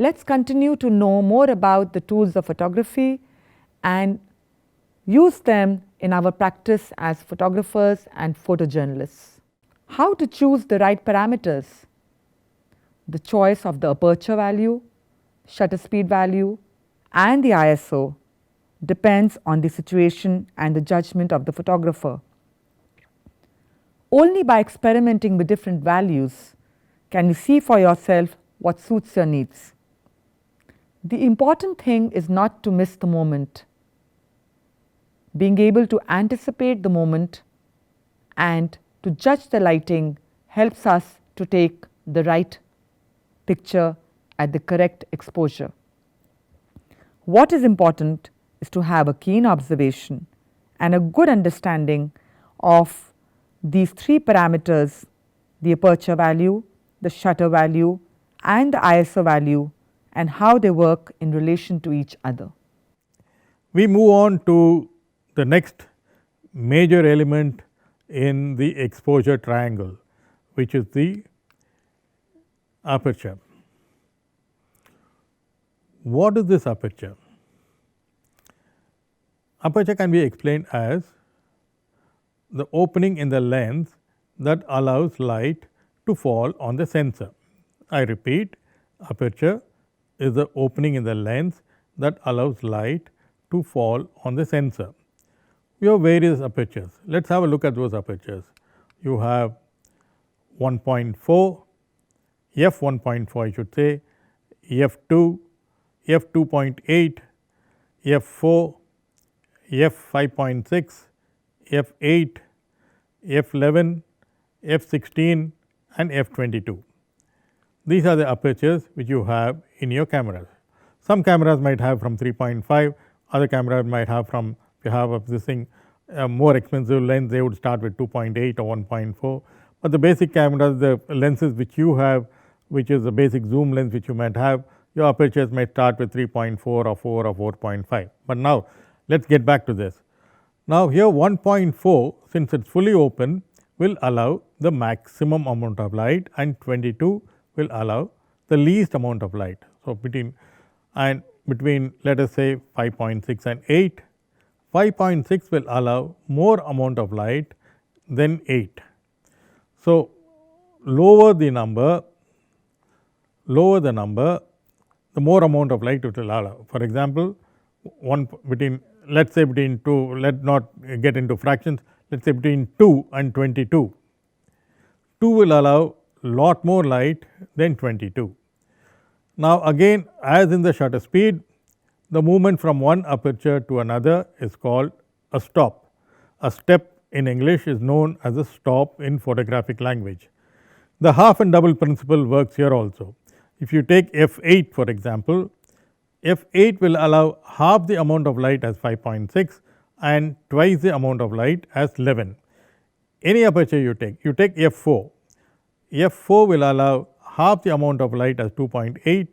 Let's continue to know more about the tools of photography and use them in our practice as photographers and photojournalists. How to choose the right parameters? The choice of the aperture value, shutter speed value, and the ISO depends on the situation and the judgment of the photographer. Only by experimenting with different values can you see for yourself what suits your needs. The important thing is not to miss the moment. Being able to anticipate the moment and to judge the lighting helps us to take the right picture at the correct exposure. What is important is to have a keen observation and a good understanding of these three parameters: the aperture value, the shutter value, and the ISO value, and how they work in relation to each other. We move on to the next major element in the exposure triangle, which is the aperture. What is this aperture? Aperture can be explained as the opening in the lens that allows light to fall on the sensor. I repeat, aperture is the opening in the lens that allows light to fall on the sensor. You have various apertures. Let us have a look at those apertures. You have 1.4, f 1.4 I should say, f2, f 2.8, f 4, f 5.6, f 8, f 11, f 16 and f 22. These are the apertures which you have in your cameras. Some cameras might have from 3.5, other cameras might have from, if you have this thing more expensive lens, they would start with 2.8 or 1.4. But the basic cameras, the lenses which you have, which is the basic zoom lens which you might have, your apertures might start with 3.4 or 4 or 4.5. But now let us get back to this. Now here 1.4, since it is fully open, will allow the maximum amount of light, and 22 will allow the least amount of light. So between let us say 5.6 and 8, 5.6 will allow more amount of light than 8. So lower the number, the more amount of light it will allow. For example, let us say between 2, let us not get into fractions, let us say between 2 and 22. 2 will allow lot more light than 22. Now again, as in the shutter speed, the movement from one aperture to another is called a stop. A step in English is known as a stop in photographic language. The half and double principle works here also. If you take f8 for example, f8 will allow half the amount of light as 5.6 and twice the amount of light as 11. Any aperture you take f4, f4 will allow half the amount of light as 2.8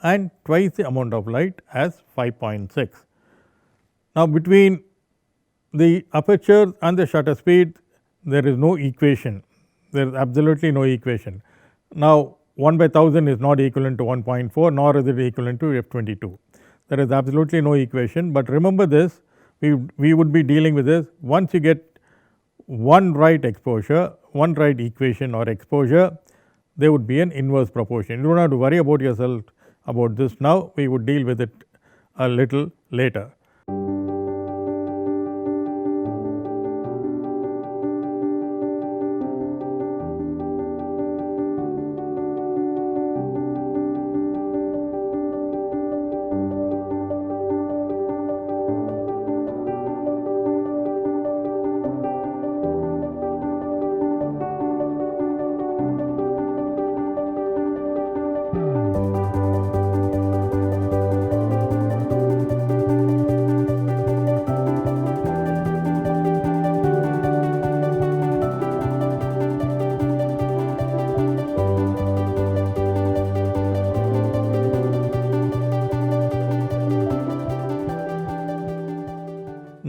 and twice the amount of light as 5.6. Now between the aperture and the shutter speed there is no equation, there is absolutely no equation. Now 1 by 1000 is not equivalent to 1.4, nor is it equivalent to f22. There is absolutely no equation, but remember this, we would be dealing with this. Once you get one right exposure, one right equation or exposure, there would be an inverse proportion. You do not have to worry about yourself about this now, we would deal with it a little later.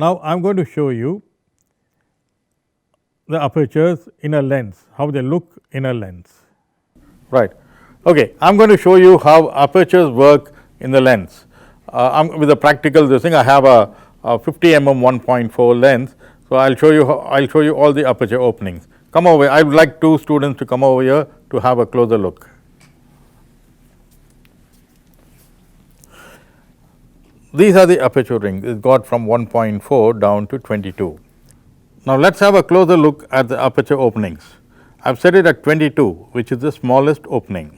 Now I am going to show you the apertures in a lens, how they look in a lens. Right. Okay, I am going to show you how apertures work in the lens. With a practical this thing, I have a 50 mm 1.4 lens. So, I will show you all the aperture openings. Come over, I would like two students to come over here to have a closer look. These are the aperture rings, it got from 1.4 down to 22. Now, let us have a closer look at the aperture openings. I have set it at 22, which is the smallest opening.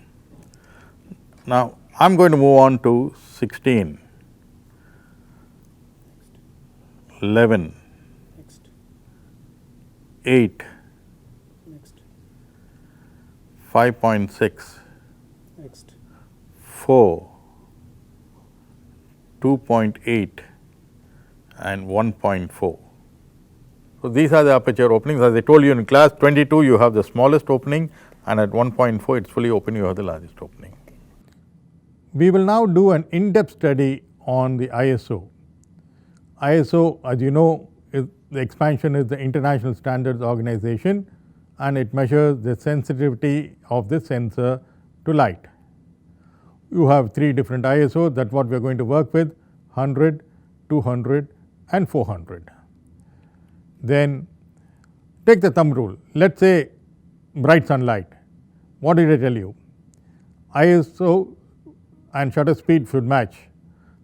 Now, I am going to move on to 16, 11, 8, 5.6, 4, 2.8 and 1.4. So, these are the aperture openings. As I told you in class, 22 you have the smallest opening, and at 1.4 it is fully open, you have the largest opening. We will now do an in-depth study on the ISO. ISO, as you know, the expansion is the International Standards Organization, and it measures the sensitivity of the sensor to light. You have 3 different ISO, that is what we are going to work with: 100, 200 and 400. Then take the thumb rule. Let us say bright sunlight. What did I tell you? ISO and shutter speed should match.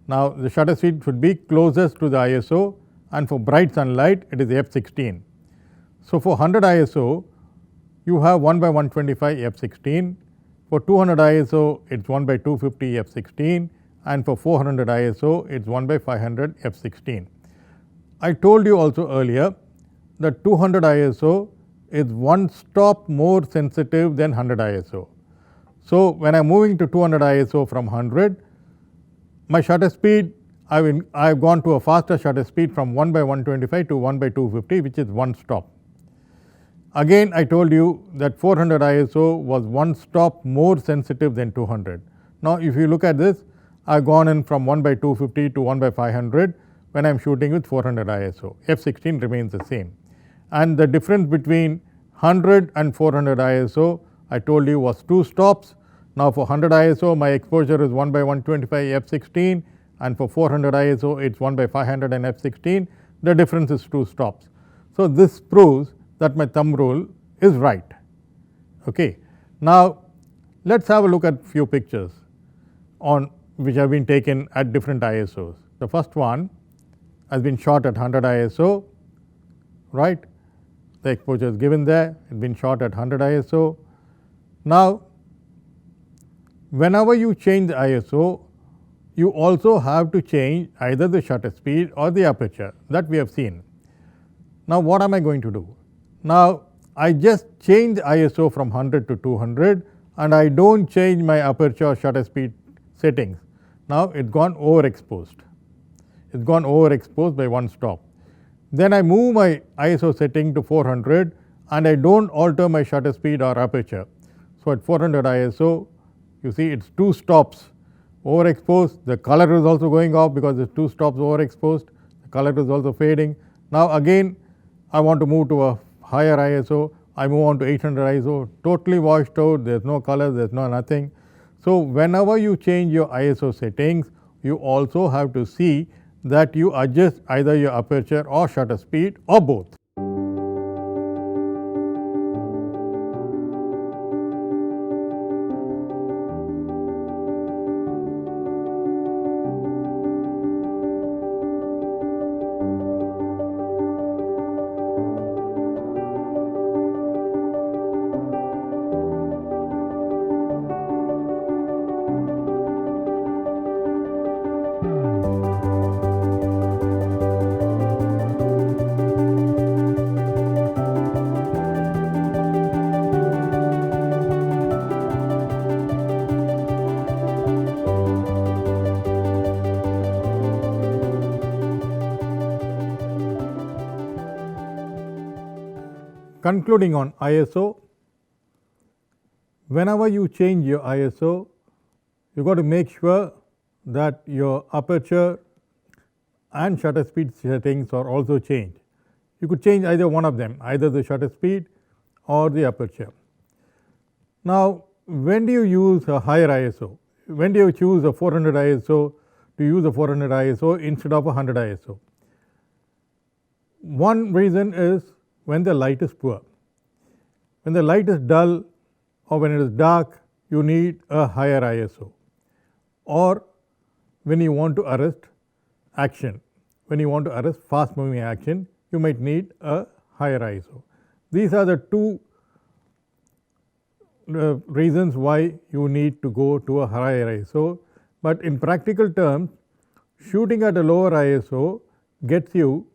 Now, the shutter speed should be closest to the ISO, and for bright sunlight it is f16. So, for 100 ISO you have 1 by 125 f16, for 200 ISO it is 1 by 250 f16, and for 400 ISO it is 1 by 500 f16. I told you also earlier that 200 ISO is one stop more sensitive than 100 ISO. So, when I am moving to 200 ISO from 100, my shutter speed, I have gone to a faster shutter speed from 1 by 125 to 1 by 250, which is one stop. Again, I told you that 400 ISO was one stop more sensitive than 200. Now, if you look at this, I have gone in from 1 by 250 to 1 by 500 when I am shooting with 400 ISO. f16 remains the same, and the difference between 100 and 400 ISO I told you was 2 stops. Now, for 100 ISO my exposure is 1 by 125 f16, and for 400 ISO it is 1 by 500 and f16, the difference is 2 stops. So, this proves that my thumb rule is right. Okay. Now, let us have a look at few pictures on which have been taken at different ISOs. The first one has been shot at 100 ISO, right. The exposure is given there, it has been shot at 100 ISO. Now, whenever you change the ISO, you also have to change either the shutter speed or the aperture, that we have seen. Now, what am I going to do? Now, I just change the ISO from 100 to 200, and I do not change my aperture or shutter speed settings. Now, it has gone overexposed. It has gone overexposed by one stop. Then I move my ISO setting to 400, and I do not alter my shutter speed or aperture. So, at 400 ISO, you see it is 2 stops overexposed. The color is also going off because it is 2 stops overexposed. The color is also fading. Now, again I want to move to a higher ISO. I move on to 800 ISO, totally washed out, there is no color, there is no nothing. So, whenever you change your ISO settings, you also have to see that you adjust either your aperture or shutter speed or both. Concluding on ISO, whenever you change your ISO, you got to make sure that your aperture and shutter speed settings are also changed. You could change either one of them, either the shutter speed or the aperture. Now, when do you use a higher ISO? When do you choose a 400 ISO to use a 400 ISO instead of a 100 ISO? One reason is when the light is poor. When the light is dull or when it is dark, you need a higher ISO. Or when you want to arrest action, when you want to arrest fast moving action, you might need a higher ISO. These are the two reasons why you need to go to a higher ISO, but in practical terms, shooting at a lower ISO gets you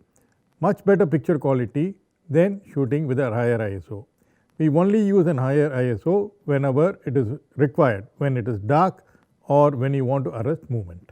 much better picture quality than shooting with a higher ISO. We only use a higher ISO whenever it is required, when it is dark or when you want to arrest movement.